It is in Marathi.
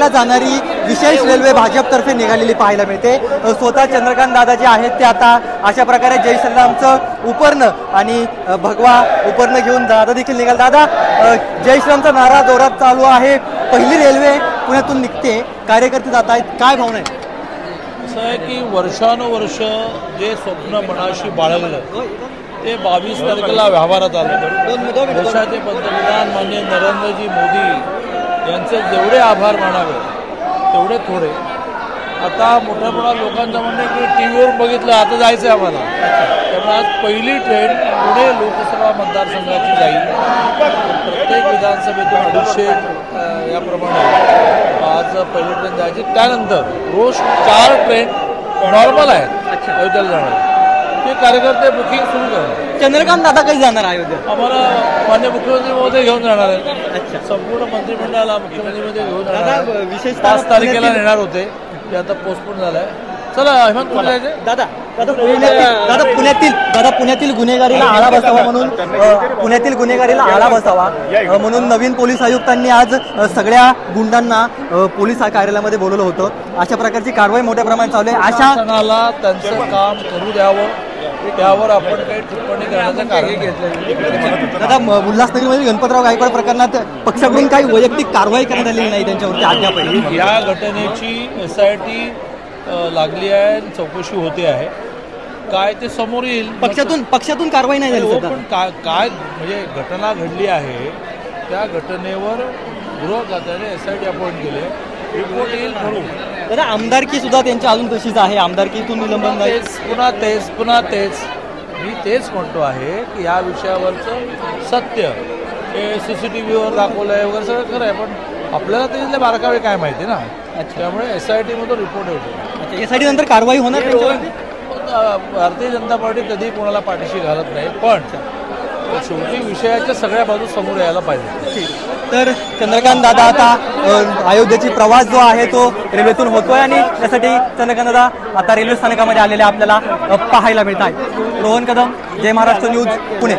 अयोध्येला जाणारी विशेष रेल्वे भाजपतर्फे निघालेली पाहायला मिळते। स्वतः चंद्रकांत दादा जे आहेत ते आता अशा प्रकारे जय श्रीरामचं उपरणं आणि भगवा उपरणं घेऊन दादा देखील निघाल। दादा, जय श्रीरामचा नारा जोरात चालू आहे, पहिली रेल्वे पुण्यातून निघते, कार्यकर्ते जात आहेत, काय भावना आहे? असं आहे की वर्षानुवर्ष जे स्वप्न मनाशी बाळगलं ते 22 तारखेला व्यवहारात आलं। देशाचे पंतप्रधान माननीय नरेंद्रजी मोदी यांचे जेवढे आभार मानावे तेवढे थोडे। आता मोठ्या मोठ्या लोकांचं म्हणणं की टीव्हीवर बघितलं आता जायचं आहे आम्हाला, त्यामुळे आज पहिली ट्रेन पुणे लोकसभा मतदारसंघाची जाईल। प्रत्येक विधानसभेतून 250 याप्रमाणे आज पहिली ट्रेन जायची। त्यानंतर रोज 4 ट्रेन नॉर्मल आहेत अयोध्येला जाणार, ते कार्यकर्ते बुकिंग सुरू करणार। चंद्रकांत दादा काही जाणार अयोध्येत? आम्हाला मान्य मुख्यमंत्री महोदय घेऊन जाणार आहेत, संपूर्ण मंत्रिमंडळाला मुख्यमंत्र्यांमध्ये घेऊन जाणार। विशेष 5 तारखेला नेणार होते, ते आता पोस्टपोन झालंय। चला हेमंत कुठे जायचे? दादा पुण्यातील गुन्हेगारीला आळा बसावा म्हणून पुण्यातील गुन्हेगारीला आळा बसावा म्हणून नवीन पोलीस आयुक्तांनी आज सगळ्या गुंडांना पोलीस कार्यालयामध्ये बोलवलं होतं। अशा प्रकारची कारवाई मोठ्या प्रमाणात चालू आहे। अशा सणाला त्यांचं काम करू द्यावं, त्यावर आपण काही टिप्पणी करण्याचं कारण घेतलं। दादा, उल्हासनगरमध्ये गणपतराव गायकवाड प्रकरणात पक्षाकडून काही वैयक्तिक कारवाई करण्यात आलेली नाही त्यांच्यावरती अद्याप? या घटनेची SIT लागली आहे, चौकशी होते आहे, काय ते समोर येईल। पक्षातून कारवाई नाही झाली पण काय म्हणजे घटना घडली आहे त्या घटनेवर गृह खात्याने SIT अपॉइंट केले, रिपोर्ट येईल ठरू। दादा, आमदारकी सुद्धा त्यांची अजून तशीच आहे, आमदारकीतून निलंबन नाही। पुन्हा तेच मी तेच म्हणतो आहे की या विषयावरचं सत्य हे CCTVवर दाखवलं आहे वगैरे सगळं खरं आहे, पण आपल्याला त्याच्यातले बारकावे काय माहिती ना, त्यामुळे SIT मधून रिपोर्ट येतो। SIT नंतर कारवाई होणार? भारतीय जनता पार्टी कधी कोणाला पाठीशी घालत नाही, पण शेवटी विषयाच्या सगळ्या बाजू समोर यायला पाहिजे। तर चंद्रकांत दादा आता अयोध्येची प्रवास जो आहे तो रेल्वेतून होतोय आणि त्यासाठी चंद्रकांत दादा आता रेल्वे स्थानकामध्ये आलेले आपल्याला पाहायला मिळत आहे। रोहन कदम, जय महाराष्ट्र न्यूज, पुणे।